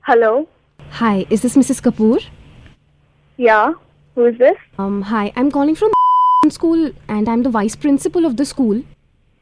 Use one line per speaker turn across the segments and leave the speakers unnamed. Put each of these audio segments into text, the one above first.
Hello.
Hi, is this Mrs. Kapoor?
Yeah. Who is this?
Hi, I'm calling from school and I'm the vice principal of the school.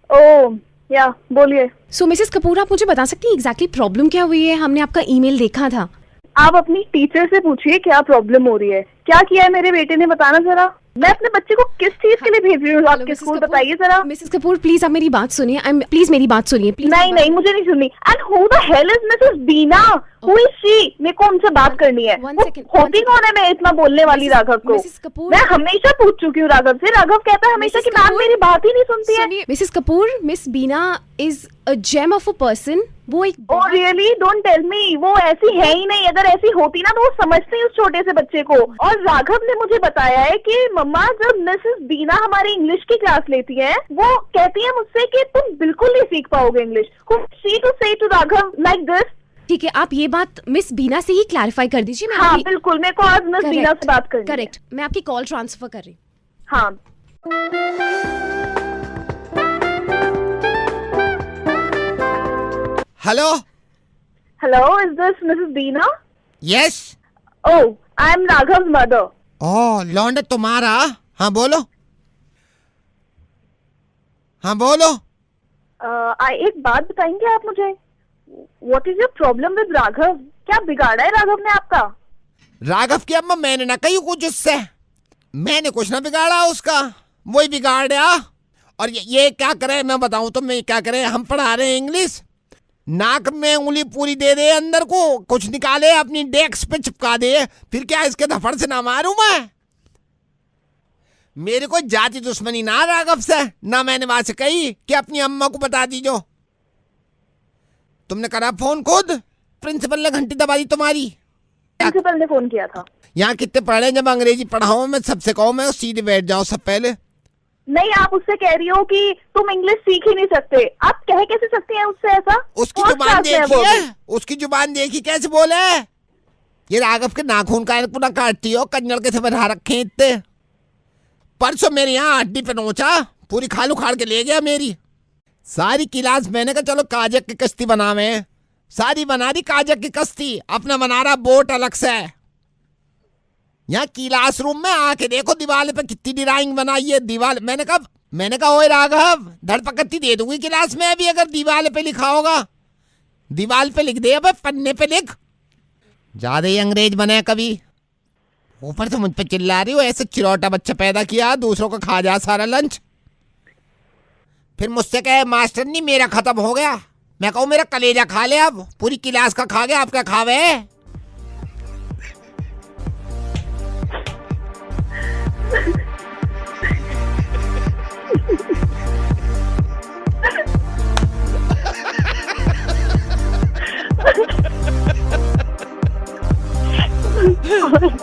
Oh, yeah. बोलिए.
So, Mrs. Kapoor, आप मुझे बता सकती हैं exactly problem क्या हुई है? हमने आपका email देखा था.
आप अपनी टीचर से पूछिए क्या प्रॉब्लम हो रही है. क्या किया है मेरे बेटे ने, बताना जरा. मैं अपने बच्चे को किस चीज के लिए भेज रही हूँ आपके स्कूल, बताइए जरा.
मिसेस कपूर प्लीज आप मेरी बात सुनिए. प्लीज मेरी बात सुनिए.
नहीं मुझे नहीं सुननी. And who the hell is Mrs Bina? Who is she? मेरे को उनसे बात करनी है. होती कौन है मैं इतना बोलने वाली राघव को? मैं हमेशा पूछ चुकी हूँ राघव से. राघव कहता है हमेशा कि मैम मेरी बात ही नहीं सुनती है.
Mrs Kapoor, Miss Bina is a gem of a person. वो एक
oh really? Don't tell me. वो ऐसी है ही नहीं. अगर ऐसी होती ना तो वो समझती उस छोटे से बच्चे को. और राघव ने मुझे बताया है कि मम्मा जब मिसेस बीना हमारी इंग्लिश की क्लास लेती है वो कहती है मुझसे कि तुम बिल्कुल नहीं सीख पाओगे इंग्लिश. शी टू से टू राघव लाइक दिस.
ठीक है, आप ये बात मिस बीना से ही क्लैरिफाई कर दीजिए.
हाँ बिल्कुल, मेरे को आज मिस बीना से बात करनी है.
करेक्ट. मैं आपकी कॉल ट्रांसफर कर रही हूँ.
हाँ.
Hello.
Hello, is this Mrs Beena?
Yes.
Oh, I am Raghav mother.
Oh लौंडे तुम्हारा. हाँ बोलो. हाँ बोलो.
एक बात बताएंगे आप मुझे? What is your problem with Raghav? क्या बिगाड़ा है राघव ने आपका?
राघव की अम्मा मैंने ना कही कुछ उससे. मैंने कुछ ना बिगाड़ा उसका, वही बिगाड़ दिया. और ये क्या करे मैं बताऊं तो मैं क्या करे. हम पढ़ा रहे हैं इंग्लिश, नाक में उंगली पूरी दे दे अंदर को, कुछ निकाले अपनी डेस्क पे चिपका दे. फिर क्या इसके धफड़ से ना मारूं मैं? मेरे को जाति दुश्मनी ना राघव से, ना मैंने वहां से कही कि अपनी अम्मा को बता दीजो. तुमने करा फोन खुद? प्रिंसिपल ने घंटी दबा दी तुम्हारी?
प्रिंसिपल ने फोन किया था.
यहाँ कितने पढ़े, जब अंग्रेजी पढ़ाओ मैं सबसे कहूँ मैं सीधे बैठ जाओ सब पहले.
नहीं, आप उससे कह रही हो कि तुम इंग्लिश सीख ही नहीं सकते. आप कह कैसे सकती हैं उससे ऐसा?
उसकी जुबान देखिए, उसकी जुबान देखी कैसे बोले. ये राघव के नाखून का पूरा काटती हो, कन्नड़ के से बढ़ा रखे इतने. परसों मेरे यहाँ हड्डी पे नोचा, पूरी खाल उखाड़ के ले गया मेरी सारी क्लास. मैंने कहा चलो काजक की कश्ती बनावे, सारी बना दी काजक की कश्ती. अपना बना रहा बोट अलग से. यहाँ क्लास रूम में आके देखो दीवार पे कितनी ड्राइंग बनाई है. दीवार मैंने कहा ओए राघव धड़पकड़ती दे दूंगी क्लास में अभी अगर दीवार पे लिखा होगा. दीवार पे लिख दे, अब पन्ने पे लिख. ज्यादा ही अंग्रेज बने कभी. ऊपर से मुझ पे चिल्ला रही हो ऐसे. चिरौटा बच्चा पैदा किया, दूसरों का खा जा सारा लंच. फिर मुझसे कहे मास्टर नहीं मेरा खत्म हो गया. मैं कहूँ मेरा कलेजा खा ले, अब पूरी क्लास का खा गया, आपका खावे.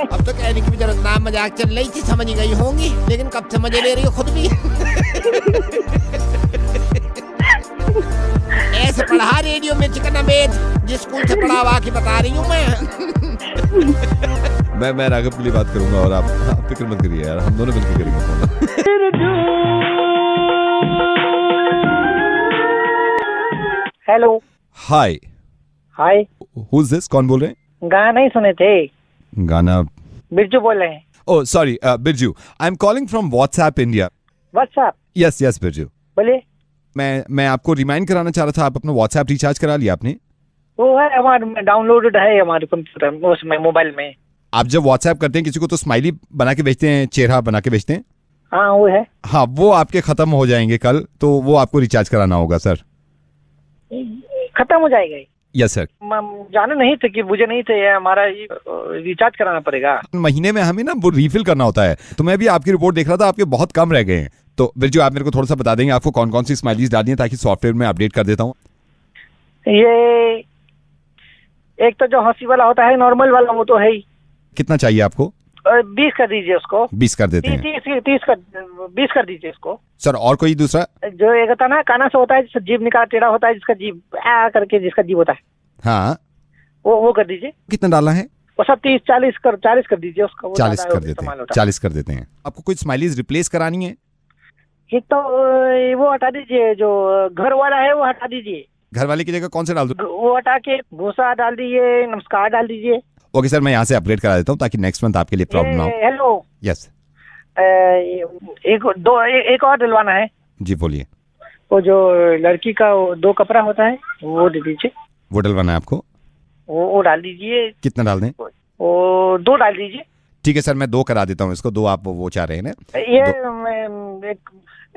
अब तो कहने की भी जरूरत ना, मजाक चल रही थी समझ गई होंगी, लेकिन कब से मजे ले रही हो खुद भी. ऐसे पढ़ा रेडियो में चिकन अमेज जिस स्कूल से पढ़ा के बता रही हूँ
मैं राघव के लिए बात करूंगा और आप फिक्र मत करिए यार, हम दोनों मिलकर करेंगे phone.
Hello.
Hi.
Hi.
Who is this? कौन बोल रहे हैं?
गाना ही सुने थे.
गाना?
बिरजू बोल रहे हैं.
Oh sorry Birju, I am calling from WhatsApp India.
WhatsApp?
Yes Birju.
बोलिए.
मैं आपको रिमाइंड कराना चाह रहा था, आप अपना व्हाट्सएप रिचार्ज करा लिया आपने?
वो है हमारे डाउनलोडेड है हमारे कंप्यूटर उसमें मोबाइल में.
आप जब व्हाट्सएप करते हैं किसी को तो स्माइली बना के भेजते हैं, चेहरा बना के भेजते हैं.
हाँ वो है.
हाँ वो आपके खत्म हो जाएंगे कल, तो वो आपको रिचार्ज कराना होगा सर.
खत्म हो जाएगा?
Yes sir.
जाने नहीं थे कि मुझे नहीं थे, हमारा रिचार्ज कराना पड़ेगा.
महीने में हमें ना वो रीफिल करना होता है. तो मैं भी आपकी रिपोर्ट देख रहा था, आपके बहुत कम रह गए हैं. तो बिरजू आप मेरे को थोड़ा सा बता देंगे आपको कौन कौन सी स्माइलीज डालनी है ताकि सॉफ्टवेयर में अपडेट कर देता हूँ.
ये एक तो जो हंसी वाला होता है नॉर्मल वाला वो तो है ही.
कितना चाहिए आपको?
20 कर दीजिए उसको.
20 कर देते हैं.
20 कर दीजिए उसको.
सर और कोई दूसरा?
जो एक होता है ना काना से होता है जिसका जीभ निकाला टेढ़ा होता है, जिसका जीभ करके जिसका जीभ होता है.
हाँ
वो कर दीजिए.
कितना डालना है?
वो सब 40 कर दीजिए उसका.
40 कर देते हैं. 40 कर देते हैं. आपको कोई स्माइलीज रिप्लेस करानी है?
एक तो वो हटा दीजिए, जो घर वाला है वो हटा दीजिए.
घर वाले की जगह कौन से डाल दूं?
वो हटा के भूसा डाल दीजिए, नमस्कार डाल दीजिए।
ओके सर, मैं यहाँ से अपग्रेड करा देता हूँ ताकि नेक्स्ट मंथ आपके लिए प्रॉब्लम ना हो।
हेलो,
यस
एक और डलवाना है।
जी बोलिए।
वो जो लड़की का 2 कपड़ा होता है वो दे दीजिए।
वो डलवाना है आपको?
वो डाल दीजिए।
कितना डाल दें?
वो 2 डाल दीजिए।
ठीक है सर, मैं 2 करा देता हूँ इसको। 2 आप वो चाह रहे हैं ना?
ये एक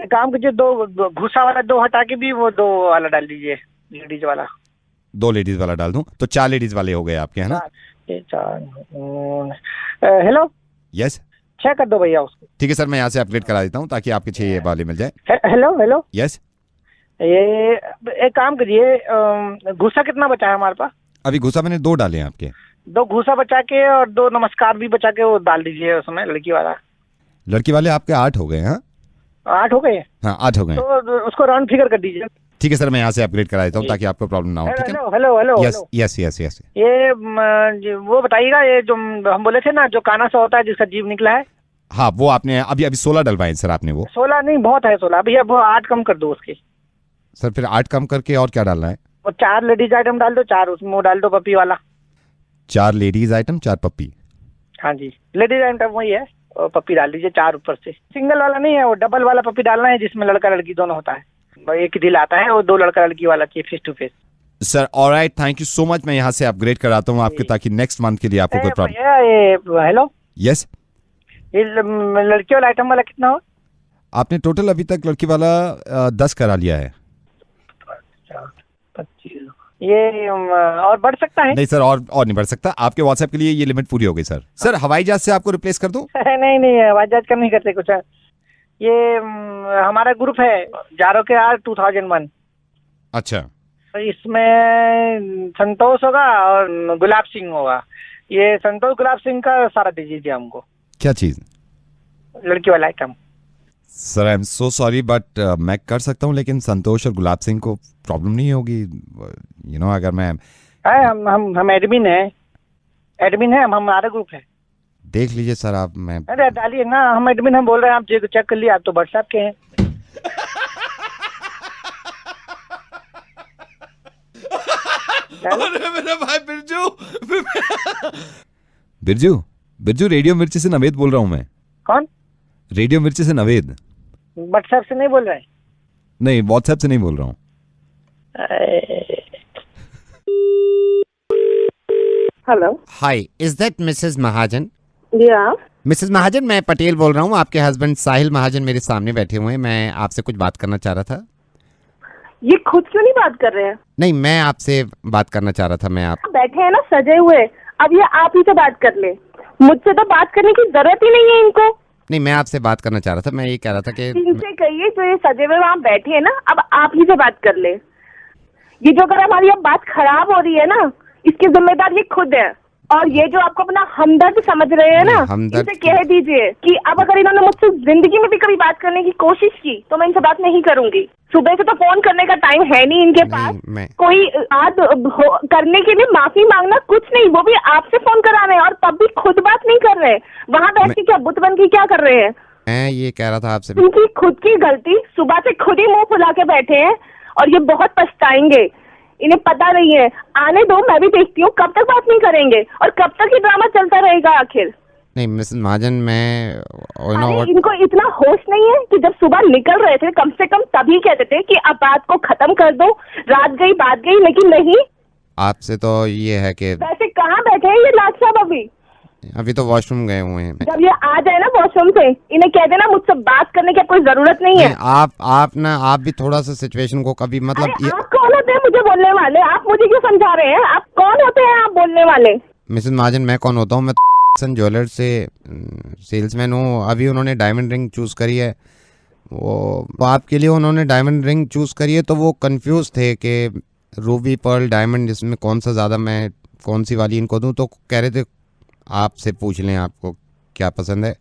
काम कीजिए, 2 भूसा वाला 2 हटा के भी वो 2 वाला डाल दीजिए, लेडीज वाला।
2 लेडीज वाला डाल दूं तो 4 लेडीज वाले हो गए आपके, है ना?
ये 4। हेलो,
यस
6 कर दो भैया उसको।
ठीक है सर, मैं यहाँ से अपग्रेड करा देता हूँ ताकि आपके 6 ये वाले मिल जाए।
हेलो,
यस
ये एक काम करिए, घूसा कितना बचा है हमारे पास?
अभी घुसा मैंने 2 डाले हैं आपके।
2 घूसा बचा के और 2 नमस्कार भी बचा के वो डाल दीजिए उसमें, लड़की वाला।
लड़की वाले आपके 8 हो गए। हाँ
8 हो गए?
हाँ 8 हो गए।
तो उसको राउंड फिगर कर दीजिए।
ठीक है सर, मैं यहाँ से अपग्रेड करा देता हूँ ताकि आपको प्रॉब्लम ना हो। ठीक है?
Hello,
yes yes yes yes.
ये वो बताइएगा, ये जो हम बोले थे ना, जो काना सा होता है जिसका जीव निकला है।
हाँ वो आपने अभी 16 डलवाए सर आपने। वो
16 नहीं, बहुत है 16। भैया वो 8 कम कर दो उसके।
सर फिर 8 कम करके और क्या डालना है?
वो 4 लेडीज आइटम डाल दो, 4 उसमें वो डाल दो पपी वाला।
4 लेडीज आइटम 4 पप्पी।
हाँ जी, लेडीज आइटम वही है, और पपी डाल दीजिए 4 ऊपर से। सिंगल वाला नहीं है, वो डबल वाला पपी डालना है जिसमें लड़का लड़की दोनों होता है। एक ही दिल आता है, वो 2 लड़का लड़की वाला चाहिए, face to face.
Sir alright, thank you so much. मैं यहाँ से अपग्रेड कराता हूँ आपके ताकि नेक्स्ट मंथ के लिए आपको कोई प्रॉब्लम।
हेलो,
यस
ये लड़की वाला आइटम वाला कितना हो?
आपने टोटल अभी तक लड़की वाला 10 करा लिया है।
25। ये और बढ़ सकता है?
नहीं सर, और नहीं बढ़ सकता। आपके व्हाट्सएप के लिए ये लिमिट पूरी हो गई सर। सर हवाई जहाज से आपको रिप्लेस कर दूं?
नहीं, हवाई जहाज कम नहीं करते कुछ। ये हमारा ग्रुप है जारो के आर 2001।
अच्छा,
इसमें संतोष होगा और गुलाब सिंह होगा। ये संतोष गुलाब सिंह का सारा दीजिए हमको।
क्या चीज?
लड़की वाला item.
Sir I am so sorry but मैं कर सकता हूँ, लेकिन संतोष और गुलाब सिंह को प्रॉब्लम नहीं होगी? अगर मैं
हम एडमिन है, हम हमारा ग्रुप है।
देख लीजिए सर आप। मैं
अरे डालिए ना, हम एडमिन हम बोल रहे हैं, आप चेक कर लिए, आप तो व्हाट्सएप के हैं।
अरे मेरा भाई बिरजू रेडियो मिर्ची से नवेद बोल रहा हूँ मैं।
कौन?
रेडियो मिर्ची से नवेद।
व्हाट्सएप से नहीं बोल रहे?
नहीं, व्हाट्सएप से नहीं बोल रहा हूँ।
Hello,
hi, is that Mrs Mahajan?
Yeah
Mrs महाजन, मैं पटेल बोल रहा हूँ। आपके हस्बैंड साहिल महाजन मेरे सामने बैठे हुए हैं। मैं आपसे कुछ बात करना चाह रहा था।
ये खुद क्यों नहीं बात कर रहे हैं?
नहीं, मैं आपसे बात करना चाह रहा था। मैं आप
बैठे हैं ना सजे हुए, अब ये आप ही से बात कर ले। मुझसे तो बात करने की जरूरत ही नहीं है इनको।
नहीं, मैं आपसे बात करना चाह रहा था। मैं ये कह रहा था कि
इनसे कहिए जो ये सजे हुए वहाँ बैठे हैं ना, अब आप ही से बात कर ले। ये जो अगर हमारी अब बात खराब हो रही है ना, इसकी जिम्मेदार ये खुद है। और ये जो आपको अपना हमदर्द समझ रहे हैं ना, इनसे कह दीजिए कि अब अगर इन्होंने मुझसे जिंदगी में भी कभी बात करने की कोशिश की तो मैं इनसे बात नहीं करूंगी। सुबह से तो फोन करने का टाइम है नहीं इनके पास। कोई बात करने के लिए माफी मांगना कुछ नहीं, वो भी आपसे फोन करा रहे हैं और तब भी खुद बात नहीं कर रहे। वहाँ बैठ के क्या बुत बन के क्या कर रहे हैं?
मैं ये कह रहा था आपसे,
इनकी खुद की गलती, सुबह से खुद ही मुंह फुला के बैठे हैं और ये बहुत पछताएंगे। इन्हें पता नहीं है। आने दो, मैं भी देखती हूँ कब तक बात नहीं करेंगे और कब तक ये ड्रामा चलता रहेगा आखिर।
नहीं मिसेस महाजन, मैं
इनको इतना होश नहीं है कि जब सुबह निकल रहे थे कम से कम तभी कहते थे कि अब बात को खत्म कर दो, रात गई बात गई, लेकिन नहीं।
आपसे तो ये है कि
वैसे कहाँ बैठे हैं ये लाट साहब?
अभी तो वॉशरूम गए हुए हैं।
जब ये आ जाए ना वॉशरूम से, इन्हें कह देना मुझसे बात करने की कोई जरूरत नहीं है।
आप भी थोड़ा सा सिचुएशन को कभी मतलब
आप कौन होते हैं मुझे बोलने वाले? आप मुझे क्यों समझा रहे हैं? आप कौन होते हैं आप बोलने वाले?
मिसेस महाजन, मैं कौन होता हूँ? मैं ज्वेलर से सेल्समैन हूँ। अभी उन्होंने डायमंड रिंग चूज करी है। वो आपके लिए उन्होंने डायमंड रिंग चूज करी है, तो वो कंफ्यूज थे कि रूबी पर्ल डायमंड इसमें कौन सा ज्यादा, मैं कौन सी वाली इनको दूं। तो कह रहे थे आपसे पूछ लें आपको क्या पसंद है।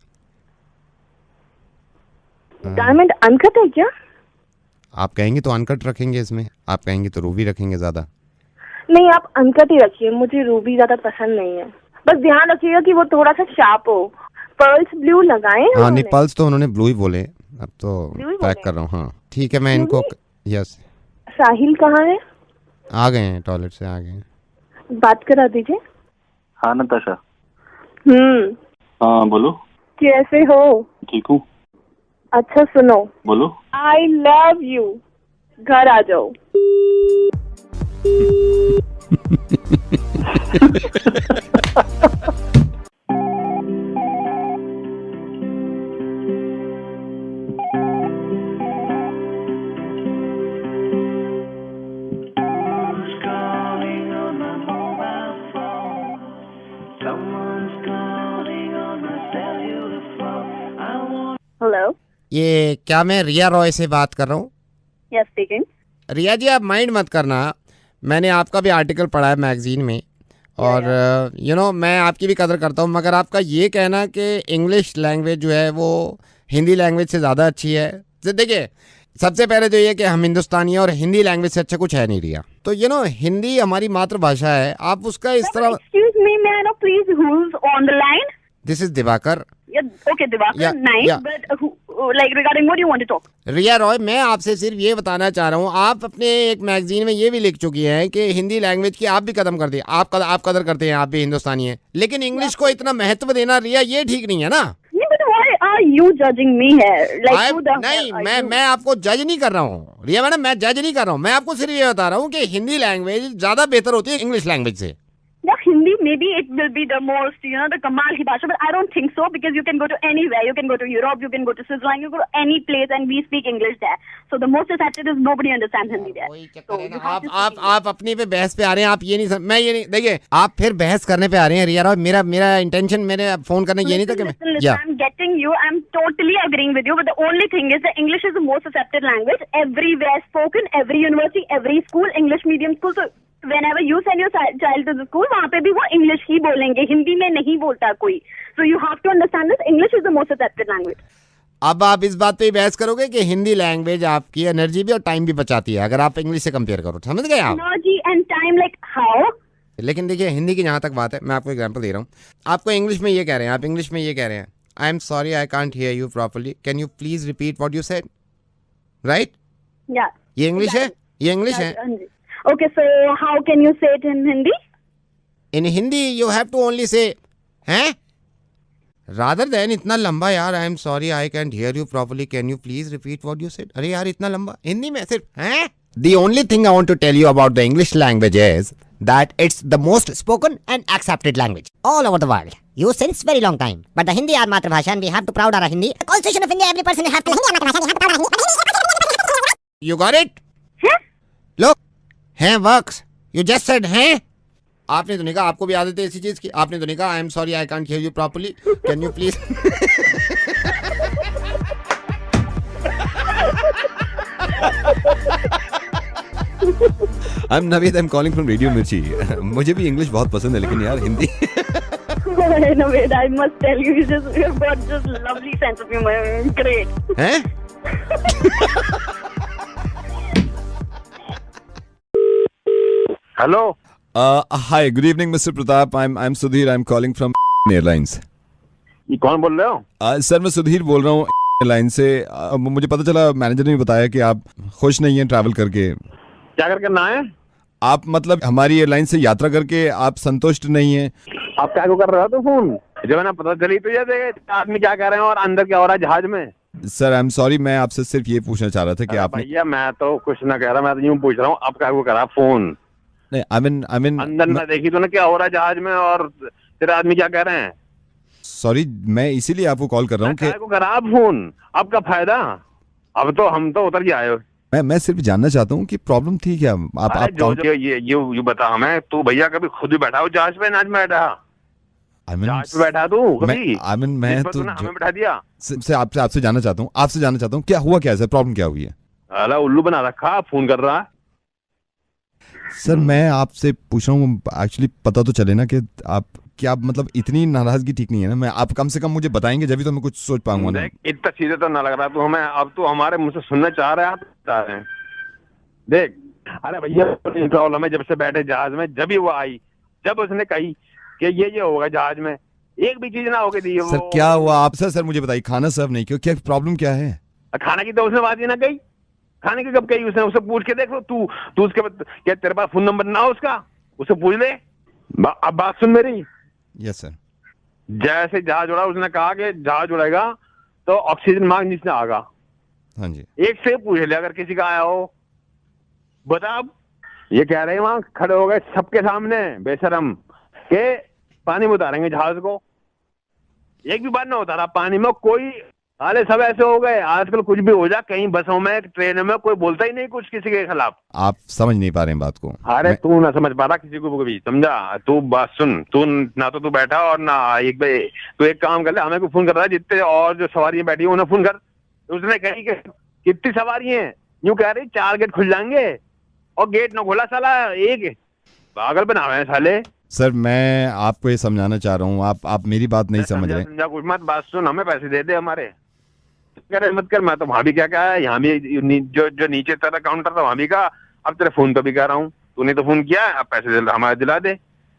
डायमंड अनकट है क्या?
आप कहेंगे तो अनकट रखेंगे इसमें, आप कहेंगे तो रूबी रखेंगे ज्यादा।
नहीं, आप अनकट ही रखिए, मुझे रूबी ज्यादा पसंद नहीं है। बस ध्यान रखिएगा कि वो थोड़ा सा शार्प हो। पर्ल्स ब्लू लगाए?
हाँ नहीं, पर्ल्स तो उन्होंने ब्लू ही बोले। अब तो पैक कर रहा हूँ। हाँ ठीक है, मैं इनको। यस।
साहिल कहाँ है?
आ गए हैं, टॉयलेट से आ गए हैं।
बात करा दीजिए।
हाँ नताशा।
हाँ
बोलो।
कैसे हो?
ठीक हूँ।
अच्छा सुनो,
बोलो।
आई लव यू, घर आ जाओ। हेलो,
ये क्या मैं रिया रॉय से बात कर रहा हूँ?
Yes speaking.
रिया जी आप माइंड मत करना, मैंने आपका भी आर्टिकल पढ़ा है मैगजीन में और मैं आपकी भी कदर करता हूँ, मगर आपका ये कहना कि इंग्लिश लैंग्वेज जो है वो हिंदी लैंग्वेज से ज़्यादा अच्छी है। तो देखिए सबसे पहले तो ये कि हम हिंदुस्तानी हैं और हिंदी लैंग्वेज से अच्छा कुछ है नहीं रिया। तो हिंदी हमारी मातृभाषा है, आप उसका इस तरह।
Excuse me, may I know please who's on the line?
This is Diwakar.
Okay, Divakar,
Yeah,
nice.
yeah.
But like regarding what do you want to talk?
रिया रॉय, मैं आपसे सिर्फ ये बताना चाह रहा हूँ, आप अपने एक मैगजीन में ये भी लिख चुकी हैं कि हिंदी लैंग्वेज की आप भी कदम करती हैं, आप कदर करते हैं, आप भी हिंदुस्तानी हैं, लेकिन इंग्लिश को इतना महत्व देना रिया ये ठीक नहीं है ना।
Yeah, but why are you judging me here? Like who the
नहीं,
hell are you?
मैं आपको जज नहीं कर रहा हूँ रिया मैडम, मैं जज नहीं कर रहा हूँ, मैं आपको सिर्फ ये बता रहा हूँ कि हिंदी लैंग्वेज ज्यादा बेहतर होती है इंग्लिश लैंग्वेज से।
Yeah, Hindi, maybe it will be the most, the Kamal ki bhasha, but I don't think so because you can go to anywhere. You can go to Europe, you can go to Switzerland, you go to any place and we speak English there. So the most accepted is nobody understands Hindi there.
कोई चक्कर
So
है
you
ना,
have to speak English.
आप अपनी पे बहस पे आ रहे हैं, आप ये नहीं मैं ये नहीं, देखिए आप फिर बहस करने पे आ रहे हैं रिया रॉय, मेरा इंटेंशन मेरे फोन करने ये नहीं था कि
Listen, I'm getting you. I'm totally agreeing with you. But the only thing is that English is the most accepted language. Everywhere spoken, every university, every school, English medium school. So whenever you send your child to the school, वहाँ पे भी वो English ही बोलेंगे, हिंदी में नहीं बोलता कोई. So you have to understand this. English is the most accepted language.
अब आप इस बात पे ही बहस करोगे कि हिंदी लैंग्वेज आपकी एनर्जी भी और टाइम भी बचाती है अगर आप इंग्लिश से कंपेयर करो, समझ गए आप?
Energy and time, like how?
लेकिन देखिए हिंदी की जहाँ तक बात है, मैं आपको एग्जांपल दे रहा हूँ, आपको इंग्लिश में ये कह रहे हैं, आप इंग्लिश में ये कह रहे हैं, आई am sorry I can't hear you properly, can you please repeat what you said, right?
Yeah.
ये इंग्लिश है, ये इंग्लिश है।
Okay, so how can you say it in Hindi?
In Hindi you have to only say हैं rather than इतना लंबा यार, I am sorry I can't hear you properly, can you please repeat what you said, अरे यार इतना लंबा हिंदी में सिर्फ हैं। The only thing I want to tell you about the English language is that it's the most spoken and accepted language all over the world used since very long time, but the Hindi our matrabhasha and we have to proud our Hindi. The constitution of India, every person have to Hindi our matrabhasha, we have to proud our Hindi. You got it? Look, हैं works, you just said हैं, आपने तो नहीं कहा, आपको भी आदत है इसी चीज की, आपने तो नहीं कहा आई am sorry I can't hear you properly, can you please.
I am Naveed, I am calling from radio मिर्ची। मुझे भी इंग्लिश बहुत पसंद है, लेकिन यार Hindi
No, wait, I must tell you, you've got just lovely sense of humor. Great.
हैं?
Hello.
Hi, good evening mister Pratap, I am Sudhir, I am calling from airlines.
ये कौन बोल रहे हो?
सर मैं सुधीर बोल रहा हूँ एयरलाइन से। मुझे पता चला, मैनेजर ने भी बताया कि आप खुश नहीं हैं ट्रैवल करके।
क्या करना है?
आप मतलब हमारी एयरलाइन से यात्रा करके आप संतुष्ट नहीं हैं?
आप क्या कर रहे हो तो फोन जब है ना पता चली तो ये आदमी क्या कर रहे हैं और अंदर क्या हो रहा है जहाज में।
सर आई एम सॉरी, मैं आपसे सिर्फ ये पूछना चाह रहा था कि आपने।
भैया मैं तो कुछ ना कह रहा, मैं तो यूं पूछ रहा हूँ आप क्या करा फोन।
नहीं, आई मीन
अंदर ना देखी तो ना क्या हो रहा है जहाज में और तेरे आदमी क्या कह रहे हैं।
सॉरी, मैं इसीलिए आपको कॉल कर रहा हूँ कि
करा आप फोन, आपका फायदा। अब तो हम तो उतर के आए हो।
मैं सिर्फ जानना चाहता हूँ कि प्रॉब्लम थी क्या। आप
जो ये बता हमें, तू भैया कभी खुद भी बैठा हो जहाज पे? नाच में बैठा जहाज पे बैठा तू कभी?
मैं तो
हमें बैठा दिया।
आपसे जानना चाहता हूँ क्या हुआ, क्या है सर, प्रॉब्लम क्या हुई है?
अला उल्लू बना रखा, फोन कर रहा है।
सर मैं आपसे पूछ रहा हूँ, एक्चुअली पता तो चले ना कि आप क्या मतलब इतनी नाराजगी ठीक नहीं है ना। मैं आप कम से कम मुझे बताएंगे जब भी तो मैं कुछ सोच पाऊंगा ना।
इतना सीधे तो ना लग रहा तू हमें, अब तू हमारे मुंह से सुनना चाह रहे हैं, आप चाह रहे हैं। देख, अरे भैया प्रॉब्लम है, जब से बैठे जहाज में, जब ही वो आई, जब उसने कही कि ये होगा जहाज में, एक भी चीज ना होगी दी।
सर क्या हुआ आप? सर मुझे बताइए, खाना सर्व नहीं क्यों, क्या प्रॉब्लम क्या है?
खाना की तो उसने बात ही ना कही। खाने की कब कही उसने? उससे पूछ के देखो। तू उसके बाद क्या तेरे पास फोन नंबर ना हो उसका? उससे पूछ ले। अब बात सुन मेरी।
Yes sir.
जैसे जहाज उड़ा, उसने कहा कि जहाज उड़ेगा तो ऑक्सीजन मार्ग नीचे आएगा।
हाँ जी।
एक से पूछ ले अगर किसी का आया हो। बता। अब ये कह रहे हैं वहां खड़े हो गए सबके सामने बेशरम के पानी में उतारेंगे जहाज को। एक भी बार ना उतारा पानी में कोई। अरे सब ऐसे हो गए आजकल, कुछ भी हो जा, कहीं बसों में ट्रेनों में कोई बोलता ही नहीं कुछ किसी के खिलाफ।
आप समझ नहीं पा रहे हैं बात को।
अरे तू ना समझ पा रहा किसी को भी, समझा? तू बात सुन। तू ना तो तू बैठा और ना एक भाई, तू एक काम कर ले, हमें को फोन कर रहा है जितने और जो सवारियां बैठी है उन्हें फोन कर। उसने कही कि कितनी सवारी हैं? यूं कह रही 4 गेट खुल जाएंगे और गेट ना खोला साला एक। पागल बनावे हैं साले।
सर मैं आपको ये समझाना चाह रहा हूँ, आप मेरी बात नहीं समझ रहे।
समझा कुछ मत। बात सुन, हमें पैसे दे दे हमारे। कर मत कर। मैं तो वहां भी क्या कहा है, यहाँ भी जो नीचे तेरा काउंटर था वहां भी कहा, अब तेरे फोन पे भी कह रहा हूँ। तूने तो फोन किया, अब पैसे हमारे दिला दे।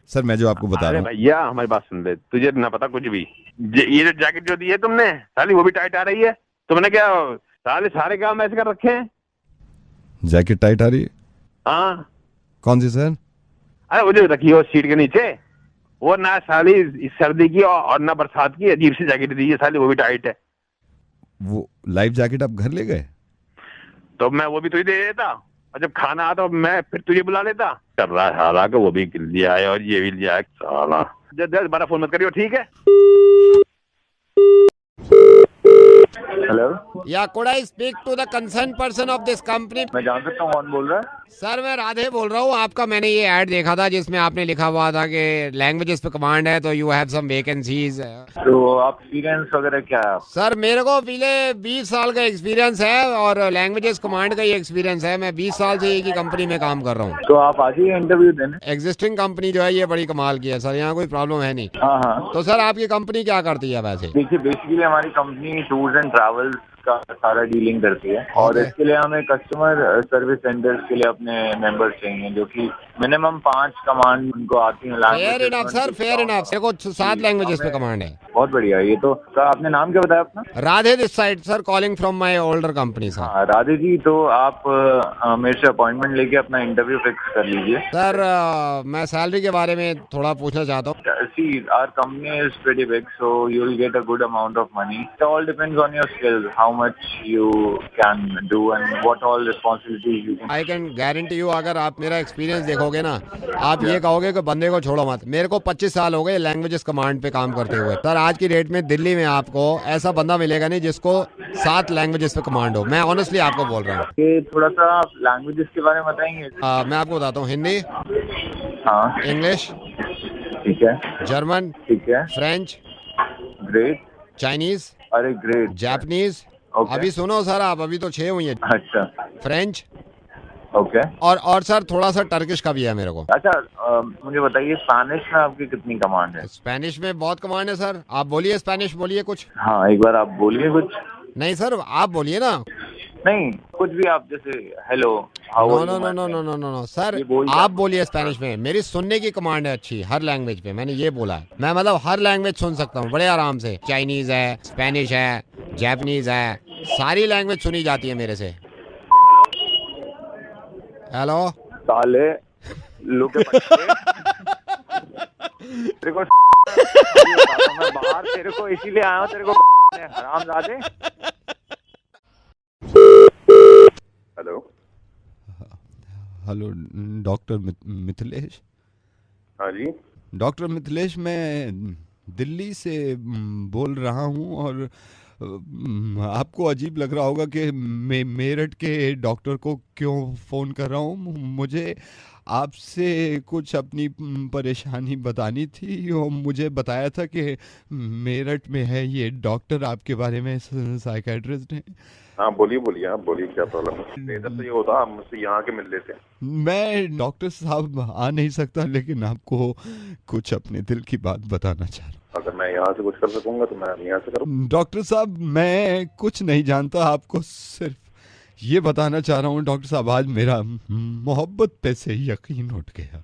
सर मैं जो आपको बता रहा हूँ।
भैया हमारी बात सुन ले, तुझे ना पता कुछ भी। ये जो जैकेट जो दी है तुमने साली वो भी टाइट आ रही है। तुमने क्या सारे काम ऐसे कर रखे हैं?
जैकेट टाइट आ रही है?
हाँ।
कौन सी सर?
अरे वो जो रखी हो सीट के नीचे, वो ना साली इस सर्दी की और ना बरसात की, अजीब सी जैकेट दी है साली, वो भी टाइट है।
वो लाइफ जैकेट आप घर ले गए?
तो मैं वो भी तुझे दे देता, और जब खाना आता तो मैं फिर तुझे बुला लेता। कर रहा है साला कि वो भी लिया है और ये भी लिया है साला। 10-12 फोन मत करियो, ठीक है?
हेलो।
या could I speak to the concern person of this company?
मैं जान सकता हूँ कौन बोल रहा है?
सर मैं राधे बोल रहा हूँ। आपका मैंने ये ऐड देखा था जिसमें आपने लिखा हुआ था कि लैंग्वेजेस पे कमांड है तो यू हैव सम वैकेंसीज।
तो आप एक्सपीरियंस वगैरह क्या है?
सर मेरे को पिछले 20 साल का एक्सपीरियंस है और लैंग्वेजेस कमांड का ही एक्सपीरियंस है। मैं 20 साल से एक ही कंपनी में काम कर रहा हूँ।
तो आप आ जाइए इंटरव्यू देने।
एग्जिस्टिंग कंपनी जो है ये बड़ी कमाल की है सर, यहाँ कोई प्रॉब्लम है नहीं।
हाँ हाँ।
तो सर आपकी कंपनी क्या करती है वैसे?
देखिए बेसिकली हमारी कंपनी टूर्स एंड ट्रैवल्स का सारा डीलिंग करती है और इसके लिए हमें कस्टमर सर्विस सेंटर्स के लिए अपने मेंबर्स चाहिए जो कि मिनिमम 5 कमांड उनको आती है।
Fair enough sir, fair enough. मेरे को 7 लैंग्वेजेस पे कमांड है।
बहुत बढ़िया। ये तो सर आपने नाम क्या बताया अपना?
Radhe this side sir, calling from my older company sir.
हाँ राधे जी, तो आप मेरे से अपॉइंटमेंट लेके अपना इंटरव्यू फिक्स कर लीजिए।
सर मैं सैलरी के बारे में थोड़ा पूछना चाहता हूँ।
See, our company is pretty big, so you'll get a good amount of money. It all depends on your skills, how much you can do and what all responsibilities you can.
I can guarantee you, अगर आप मेरा experience देखोगे ना, आप ये कहोगे कि बंदे को छोड़ो मत। मेरे को 25 साल हो गए लैंग्वेजेस कमांड पे काम करते हुए। सर आज की डेट में दिल्ली में आपको ऐसा बंदा मिलेगा नहीं जिसको 7 लैंग्वेजेस पे कमांड हो। मैं ऑनेस्टली आपको बोल रहा हूँ।
ये थोड़ा सा लैंग्वेजेस के बारे में बताएंगे?
मैं आपको बताता हूँ। हिंदी,
हाँ
इंग्लिश,
ठीक है,
जर्मन,
ठीक है,
फ्रेंच,
ग्रेट,
चाइनीज,
अरे ग्रेट,
जापानीज।
Okay.
अभी सुनो सर, आप अभी तो 6 हुई है।
अच्छा,
फ्रेंच,
ओके,
और सर थोड़ा सा टर्किश का भी है मेरे को।
अच्छा मुझे बताइए स्पेनिश में आपकी कितनी कमांड है?
स्पेनिश में बहुत कमांड है सर। आप बोलिए स्पेनिश, बोलिए कुछ।
हाँ एक बार आप बोलिए कुछ।
नहीं सर आप बोलिए ना।
नहीं कुछ भी आप, जैसे हेलो,
नो सर आप बोलिए स्पेनिश में। मेरी सुनने की कमांड है अच्छी हर लैंग्वेज पे, मैंने ये बोला है। मैं मतलब हर लैंग्वेज सुन सकता हूँ बड़े आराम से। चाइनीज है, स्पेनिश है, जापानीज है, सारी लैंग्वेज सुनी जाती है मेरे से। हेलो
साले लोग तेरे को मैं बाहर तेरे को इसीलिए आया हूँ, तेरे को हरामजादे। Hello
hello doctor Mithilesh.
हाँ जी
डॉक्टर मिथिलेश, मैं दिल्ली से बोल रहा हूँ और आपको अजीब लग रहा होगा कि मैं मेरठ के डॉक्टर को क्यों फ़ोन कर रहा हूँ। मुझे आपसे कुछ अपनी परेशानी बतानी थी और मुझे बताया था कि मेरठ में है ये डॉक्टर आपके बारे में साइकेट्रिस्ट हैं।
हाँ बोलिए आप बोलिए, क्या प्रॉब्लम है? इधर से ये होता आप मुझसे यहाँ के मिल लेते।
मैं डॉक्टर साहब आ नहीं सकता, लेकिन आपको कुछ अपने दिल की बात बताना चाह रहा हूँ।
अगर मैं यहाँ से कुछ कर सकूंगा तो मैं यहाँ से करूँ।
डॉक्टर साहब मैं कुछ नहीं जानता, आपको सिर्फ ये बताना चाह रहा हूँ। डॉक्टर साहब आज मेरा मोहब्बत पे से यकीन उठ गया।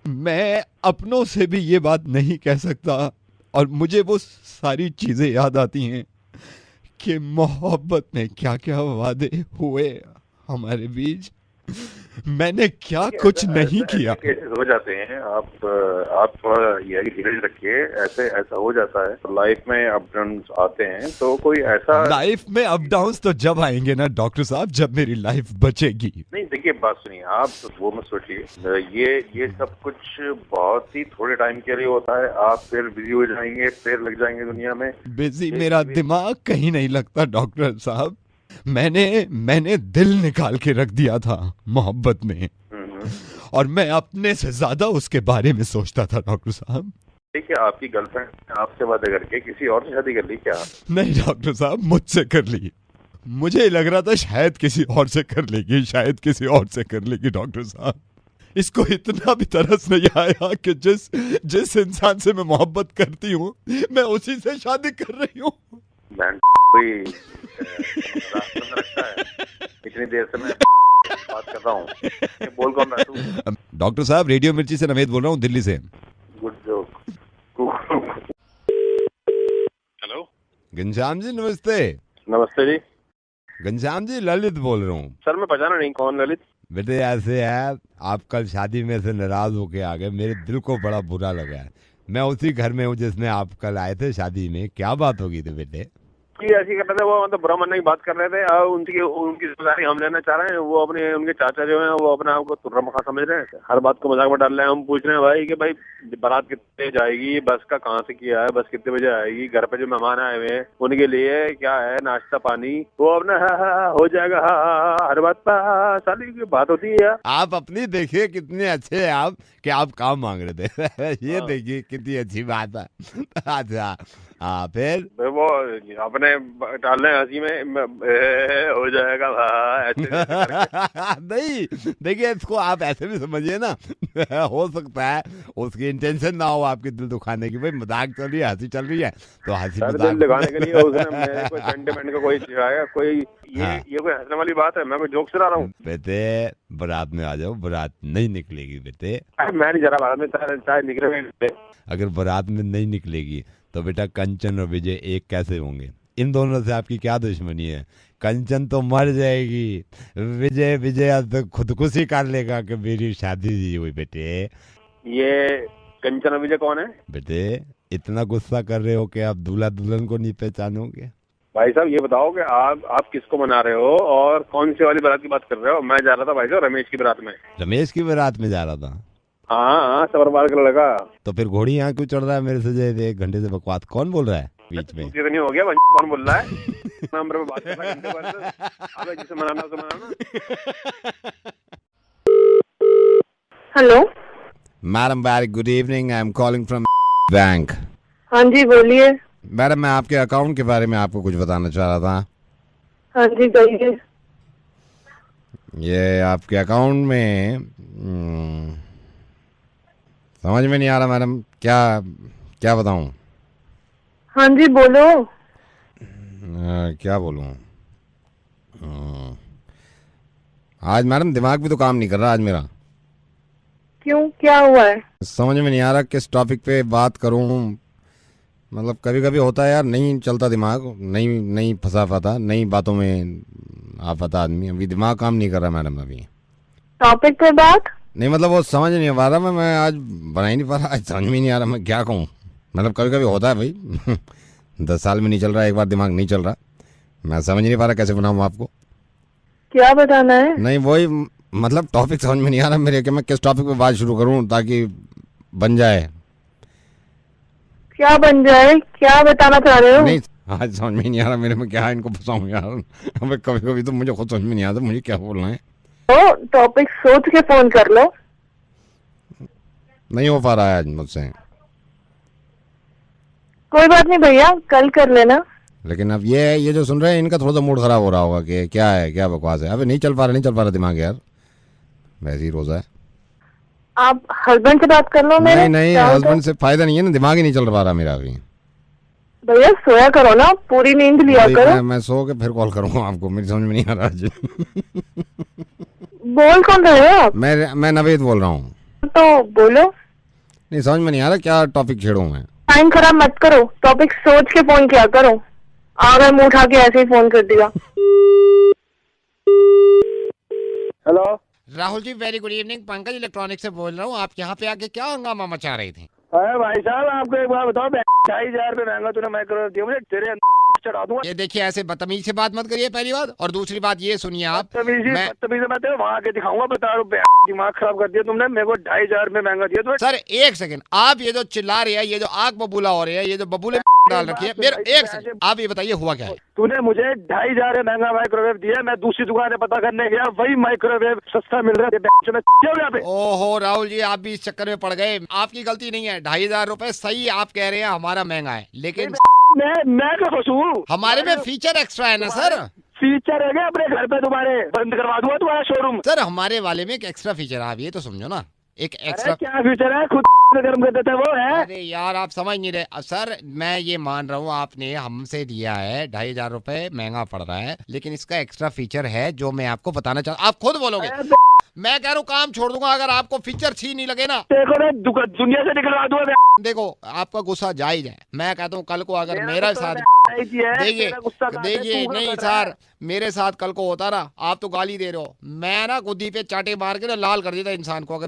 मैं अपनों से भी ये बात नहीं कह सकता और मुझे वो सारी चीज़ें याद आती हैं कि मोहब्बत में क्या क्या वादे हुए हमारे बीच। मैंने क्या कुछ नहीं किया।
केसेस हो जाते हैं, आप थोड़ा ये धीरज रखिए, ऐसा हो जाता है लाइफ में, अप डाउन आते हैं, तो कोई ऐसा
लाइफ में अप डाउन तो जब आएंगे ना डॉक्टर साहब, जब मेरी लाइफ बचेगी।
नहीं, देखिए बात सुनिए, आप वो मत सोचिए, ये सब कुछ बहुत ही थोड़े टाइम के लिए होता है, आप फिर बिजी हो जाएंगे, फिर लग जाएंगे दुनिया में।
बिजी मेरा दिमाग कहीं नहीं लगता डॉक्टर साहब। मैंने दिल निकाल के रख दिया था मोहब्बत में, और मैं अपने से ज्यादा उसके बारे में सोचता था डॉक्टर साहब।
देखिए, आपकी गर्लफ्रेंड आपसे वादा करके किसी और से शादी कर ली क्या?
नहीं डॉक्टर साहब, मुझसे कर ली। मुझे लग रहा था शायद किसी और से कर लेगी, शायद किसी और से कर लेगी डॉक्टर साहब। इसको इतना भी तरस नहीं आया कि जिस इंसान से मैं मोहब्बत करती हूँ, मैं उसी से शादी कर रही हूँ।
कोई रखता है, इतनी देर से मैं बात कर रहा हूँ, बोल कौन रहा तू?
डॉक्टर साहब, रेडियो मिर्ची से नवेद बोल रहा हूँ, दिल्ली से।
Good joke. Hello
Ghanshyam ji नमस्ते।
नमस्ते जी।
घनश्याम जी, ललित बोल रहा हूँ।
सर मैं पहचाना नहीं, कौन ललित?
बेटे ऐसे है, आप कल शादी में से नाराज होके आ गए, मेरे दिल को बड़ा बुरा लगा है। मैं उसी घर में हूँ जिसमें आप कल आए थे शादी में। क्या बात होगी थी बेटे?
ऐसी कर रहे थे वो, मतलब बुरा मन की बात कर रहे थे, और उनकी जिम्मेदारी हम लेना चाह रहे हैं। वो उनके चाचा जो हैं वो अपने आप को तुर्रा मखा समझ रहे हैं, हर बात को मजाक में डाल रहे हैं। हम पूछ रहे हैं भाई कि भाई बारात कितने जाएगी, बस का कहाँ से किया है, बस कितने बजे आएगी, घर पे जो मेहमान आए हुए हैं उनके लिए क्या है नाश्ता पानी, वो अपना हो जाएगा, हर बात पर साली की बात होती है।
आप अपनी देखिए कितने अच्छे हैं आप, कि आप काम मांग रहे थे। ये देखिए कितनी अच्छी बात है। अच्छा हाँ, फिर
वो अपने डाल रहे हंसी में हो जाएगा ऐसे।
नहीं देखिए, इसको आप ऐसे भी समझिए ना। हो सकता है उसकी इंटेंशन ना हो आपके दिल दुखाने की, भाई मजाक चल रही है, हंसी चल रही है, तो हंसी
दिल दुखाने के लिए उसने मेरे कोई सेंटिमेंट का कोई सिखाया, कोई ये कोई हंसने वाली बात है? मैं कोई जोक सुना रहा हूँ?
बेटे बारात में आ जाओ, बारात नहीं निकलेगी बेटे।
मैं नहीं जा रहा बारात में, चाहे निकले।
अगर बारात में नहीं निकलेगी तो बेटा कंचन और विजय एक कैसे होंगे? इन दोनों से आपकी क्या दुश्मनी है? कंचन तो मर जाएगी, विजय तो खुदकुशी कर लेगा कि मेरी शादी नहीं हुई। बेटे
ये कंचन और विजय कौन है?
बेटे इतना गुस्सा कर रहे हो कि आप दूल्हा दुल्हन को नहीं पहचानोगे?
भाई साहब ये बताओ कि आप किसको मना रहे हो और कौन सी वाली बारात की बात कर रहे हो? मैं जा रहा था भाई साहब रमेश की बारात में।
रमेश की बारात में जा रहा था?
हाँ, सबरबार का लड़का।
तो फिर घोड़ी यहाँ क्यों चढ़ रहा है मेरे से? 1 घंटे से बकवास कौन बोल रहा है बीच में?
कितनी हो गया, कौन बोल रहा है? नंबर पे बात कर रहा है घंटे बाद, अबे जिसे मनाना उसे मनाना।
Hello
madam very good evening, I am calling from bank.
हाँ जी बोलिए।
मैडम मैं आपके अकाउंट के बारे में आपको कुछ बताना चाह रहा था।
हाँ जी कहिए।
ये आपके अकाउंट में समझ में नहीं आ रहा मैडम, क्या बताऊं?
हाँ जी बोलो।
क्या बोलूं? आज मैडम दिमाग भी तो काम नहीं कर रहा आज मेरा।
क्यों, क्या हुआ है?
समझ में नहीं आ रहा किस टॉपिक पे बात करूं। मतलब कभी कभी होता है यार, नहीं चलता दिमाग, नहीं फंसा पाता, नई बातों में आ पाता आदमी। अभी दिमाग काम नहीं कर रहा मैडम अभी।
टॉपिक पे बात
नहीं मतलब वो समझ नहीं पा रहा मैं आज बना ही नहीं पा रहा, आज समझ में नहीं आ रहा मैं क्या कहूँ। मतलब कभी कभी होता है भाई। 10 साल में नहीं चल रहा, एक बार दिमाग नहीं चल रहा, मैं समझ नहीं पा रहा कैसे बनाऊँ आपको।
क्या बताना है?
नहीं वही मतलब टॉपिक समझ में नहीं आ रहा मेरे कि मैं किस टॉपिक पे बात शुरू करूँ ताकि बन जाए।
क्या बन जाए, क्या बताना चाह रहे हो?
नहीं आज समझ में नहीं आ रहा मेरे में क्या इनको फंसाऊँ यार। अब कभी कभी तो मुझे खुद समझ में नहीं आता मुझे क्या बोलना है।
तो टॉपिक सोच के फोन कर लो।
नहीं हो पा रहा है आज मुझसे।
कोई बात नहीं भैया, कल कर लेना।
लेकिन अब ये जो सुन रहे हैं इनका थोड़ा सा मूड खराब हो रहा होगा कि क्या है, क्या बकवास है। अबे नहीं चल पा रहा दिमाग यार, वैसे ही रोजा है।
आप हस्बैंड से बात कर लो मेरे।
नहीं हस्बैंड से फायदा नहीं है ना, दिमाग ही नहीं चल पा रहा मेरा अभी।
भैया सोया करो ना, पूरी नींद लिया करो।
मैं सो के फिर कॉल करूंगा आपको, मेरी समझ में नहीं आ रहा आज।
बोल कौन रहे हो आप?
मैं नवेद बोल रहा हूँ।
तो बोलो।
नहीं समझ में नहीं आ रहा क्या टॉपिक छेड़ूं मैं।
टाइम खराब मत करो, टॉपिक सोच के फोन किया करो। आ गए मुंह उठा के ऐसे ही फोन कर दिया।
Hello
Rahul ji very good evening, Pankaj electronic से बोल रहा हूँ। आप यहाँ पे आके क्या हंगामा मचा रहे थे?
अरे भाई साहब आपको एक बात बताओ, 2,500 रुपये महंगा तूने माइक्रोवेव दिया मुझे, तेरे चढ़ा दूंगा।
ये देखिए ऐसे बदतमीज से बात मत करिए पहली बात, और दूसरी बात ये सुनिए आप,
मैं तेरे वहाँ आके दिखाऊंगा, बता रहा, दिमाग खराब कर दिया तुमने, मेरे को 2,500 रुपये महंगा दिया तुमने।
सर एक सेकंड, आप ये जो चिल्ला रहे हैं, ये जो आग बबूला हो रहे हैं, ये जो बबूले डाल रखी है, मेरे एक सेकंड आप ये बताइए हुआ क्या है?
तूने मुझे 2,500 महंगा माइक्रोवेव दिया, मैं दूसरी दुकान से पता करने गया, वही माइक्रोवेव सस्ता मिल रहा है।
ओहो राहुल जी आप भी इस चक्कर में पड़ गए, आपकी गलती नहीं है। 2,500 रुपए सही आप कह रहे हैं, हमारा महंगा है, लेकिन
मैं क्या फंसू?
हमारे में फीचर एक्स्ट्रा है ना सर।
फीचर है अपने घर पे तुम्हारे, बंद करवा दूंगा तुम्हारा शोरूम।
सर हमारे वाले में एक एक्स्ट्रा फीचर है, आप ये तो समझो ना, एक एक्स्ट्रा।
क्या फीचर है? खुद गर्म कर देता है वो है।
अरे यार आप समझ नहीं रहे सर, मैं ये मान रहा हूँ आपने हमसे दिया है 2,500 रुपए महंगा पड़ रहा है, लेकिन इसका एक्स्ट्रा फीचर है जो मैं आपको बताना चाहता हूँ। आप खुद बोलोगे, मैं कह रहा हूँ काम छोड़ दूंगा अगर आपको फीचर अच्छी नहीं लगे ना।
देखो दुनिया से निकलवा दूंगा।
देखो आपका गुस्सा जायज है, मैं कहता हूँ कल को अगर मेरा साथ देखिए नहीं सर, मेरे साथ कल को होता ना, आप तो गाली दे रहे हो, मैं ना गुद्दी पे चाटे मार के ना लाल कर देता इंसान को अगर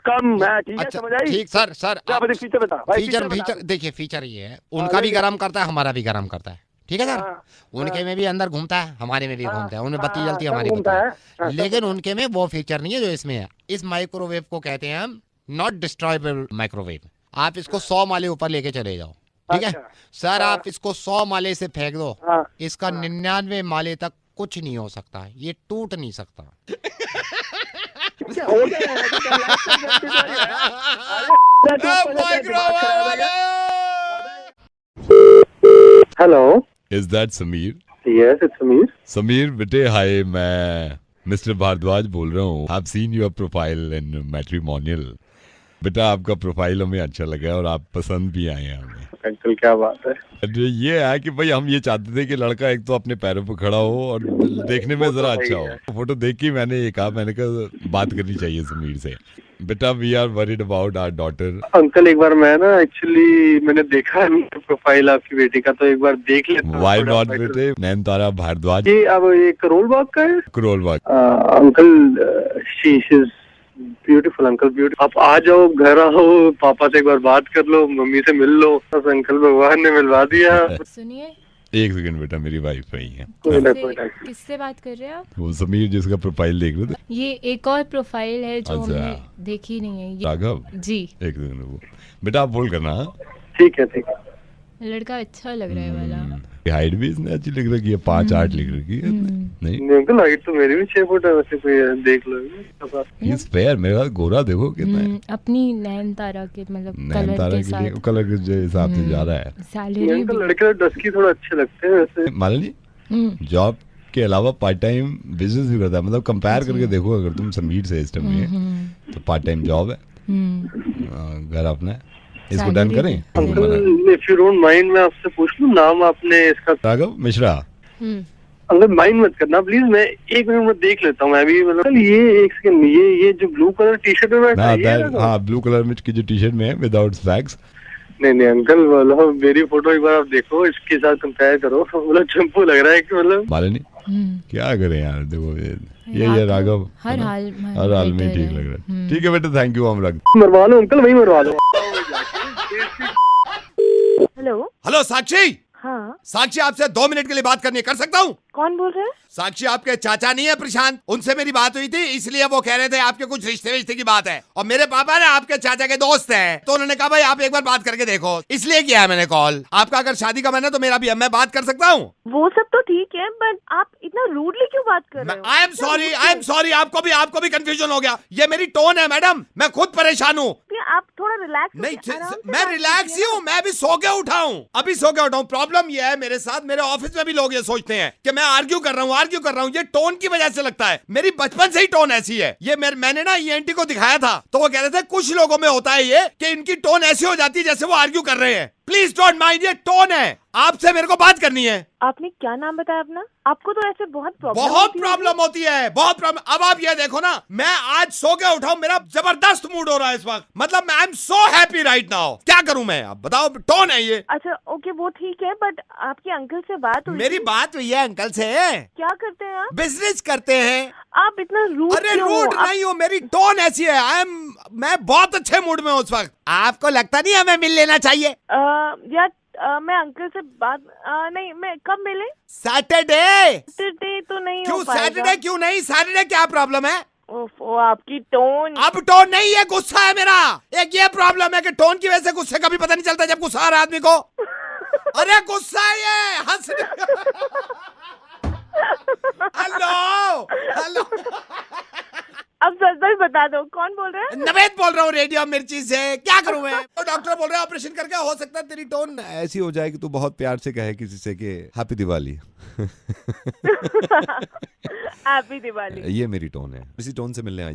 कम।
अच्छा ठीक सर फीचर देखिए, फीचर ये है, उनका भी गरम करता है हमारा भी गरम करता है, ठीक है सर। उनके में भी अंदर घूमता है, हमारे में भी घूमता है, उनमें बत्ती जलती है, हमारी बत्ती, लेकिन उनके में वो फीचर नहीं है जो इसमें है। इस माइक्रोवेव को कहते हैं हम नॉट डिस्ट्रॉयबल माइक्रोवेव। आप इसको 100 माले ऊपर लेके चले जाओ, ठीक है सर, आप इसको 100 माले से फेंक दो, इसका 99 माले तक कुछ नहीं हो सकता, ये टूट नहीं सकता।
Hello,
is that Sameer?
Yes it's Sameer.
Sameer बेटे हाय, मैं मिस्टर भारद्वाज बोल रहा हूँ। I have seen your profile in matrimonial. बेटा आपका प्रोफाइल हमें अच्छा लगा और आप पसंद भी आए हैं हमें।
अंकल क्या बात है?
ये है कि भाई हम ये चाहते थे कि लड़का एक तो अपने पैरों पर खड़ा हो और देखने में जरा अच्छा हो। फोटो देख के मैंने ये कहा, मैंने कहा बात करनी चाहिए समीर से। बेटा we are worried about our daughter.
Uncle एक बार मैं ना एक्चुअली मैंने देखा नहीं प्रोफाइल आपकी बेटी का, तो एक बार देख लेता।
व्हाई नॉट बेटे? नैनतारा भारद्वाज।
ये अब ये करोल बाग का है?
Karol Bagh.
Uncle she is beautiful uncle, beautiful. आप आ जाओ, घर आओ, पापा से एक बार बात कर लो, मम्मी से मिल लो। बस अंकल भगवान ने मिलवा दिया।
सुनिए
एक सेकंड बेटा, मेरी वाइफ आई है।
किससे बात कर रहे हैं आप?
वो समीर जिसका प्रोफाइल देख रहे थे।
ये एक और प्रोफाइल है जो हमने देखी नहीं है। ये
राघव
जी।
एक सेकंड वो बेटा आप बोल करना।
ठीक है ठीक है।
लड़का अच्छा लग रहा है वाला।
हाइट भी इसने अच्छी लिख रखी है, 5'8" लिख रखी है। नहीं
अंकल हाइट तो मेरी भी 6 फुट है, वैसे कोई देख लो।
इस पैर मेरे साथ गोरा देखो कितना है।
अपनी नैनतारा के मतलब
नैनतारा के लिए कलर के हिसाब से जा रहा है।
सैलरी
अंकल लड़के तो डस्की थोड़ा अच्छे लगते हैं वैसे।
मालिनी जॉब के अलावा पार्ट टाइम बिजनेस भी करता है, मतलब कंपेयर करके देखो अगर तुम समीर से इस टाइम में, तो पार्ट टाइम जॉब है, घर अपना है। इसको डन करें?
Uncle if you don't mind मैं आपसे पूछ लूं, नाम आपने इसका?
राघव मिश्रा।
अंकल माइंड मत करना प्लीज, मैं 1 मिनट में देख लेता हूँ मैं भी। मतलब ये एक सेकंड, ये जो ब्लू कलर टी शर्ट में,
हाँ ब्लू कलर में की जो टी शर्ट में है विदाउट स्पैक्स।
नहीं अंकल मतलब मेरी फोटो एक बार आप देखो, इसके साथ कंपेयर करो, मतलब चंपू लग रहा है कि मतलब।
मालिनी क्या करें यार, देखो ये राघव
हर हाल
में ठीक लग रहा है। ठीक है बेटा थैंक यू। हम रख
मरवा लो अंकल, वही मरवा लो।
हेलो साक्षी।
हाँ
साक्षी आपसे 2 मिनट के लिए बात करनी है, कर सकता हूँ?
कौन बोल रहे हैं?
साक्षी आपके चाचा नहीं है प्रशांत, उनसे मेरी बात हुई थी, इसलिए वो कह रहे थे आपके कुछ रिश्ते की बात है, और मेरे पापा ने आपके चाचा के दोस्त हैं, तो उन्होंने कहा भाई आप एक बार बात करके देखो, इसलिए किया है मैंने कॉल। आपका अगर शादी का मन है तो मेरा भी है, मैं बात कर सकता हूँ।
वो सब तो ठीक है, बट आप इतना रूडली क्यों बात कर रहे हो?
आई एम सॉरी, आपको भी कंफ्यूजन हो गया। ये मेरी टोन है मैडम, मैं खुद परेशान हूँ।
आप थोड़ा रिलैक्स।
नहीं मैं रिलैक्स ही हूँ, मैं भी सो के उठा हूँ, अभी सो के उठा हूँ। प्रॉब्लम ये है मेरे साथ, मेरे ऑफिस में भी लोग ये सोचते हैं कि मैं आर्ग्यू कर रहा हूँ, ये टोन की वजह से लगता है। मेरी बचपन से ही टोन ऐसी है। ये मैंने ना ENT को दिखाया था, तो वो कह रहे थे कुछ लोगों में होता है ये कि इनकी टोन ऐसी हो जाती है जैसे वो आर्ग्यू कर रहे हैं।
प्लीज डोंट माइंड, ये टोन है, आपसे मेरे को बात करनी है।
आपने क्या नाम बताया अपना? आपको तो ऐसे बहुत प्रॉब्लम
होती है, बहुत प्रॉब्लम। अब आप ये देखो ना, मैं आज सो के उठाऊं, मेरा जबरदस्त मूड हो रहा है इस वक्त, मतलब I am so happy right now. क्या करूं मैं, आप बताओ, टोन है ये।
अच्छा ओके, वो ठीक है, बट आपके अंकल से बात हुई?
मेरी बात हुई है अंकल से।
क्या करते हैं आप?
बिजनेस करते हैं।
आप इतना रूड
अरे रूड नहीं हो, मेरी टोन ऐसी है। मैं बहुत अच्छे मूड में हूँ उस वक्त। आपको लगता नहीं हमें मिल लेना चाहिए?
यार मैं अंकल से बात नहीं, मैं कब मिले?
सैटरडे
तो नहीं
क्यों?
हो पाएगा।
सैटरडे क्यों नहीं? सैटरडे क्या प्रॉब्लम है?
ओफो, आपकी टोन।
अब टोन नहीं है, गुस्सा है मेरा। एक ये प्रॉब्लम है कि टोन की वजह से गुस्से का भी पता नहीं चलता जब गुस्सा आ रहा है आदमी को। अरे गुस्सा है ये, हंसने। हेलो
अब सच सच बता दो, कौन बोल रहा है?
नवेद बोल रहा हूँ, रेडियो मिर्ची से। क्या करूँ मैं? तो डॉक्टर बोल रहे हैं ऑपरेशन करके हो सकता है तेरी टोन
ऐसी हो जाए कि तू बहुत प्यार से कहे किसी से कि हैप्पी दिवाली।
हैप्पी दिवाली।
ये मेरी टोन है, इसी टोन से मिलने आई।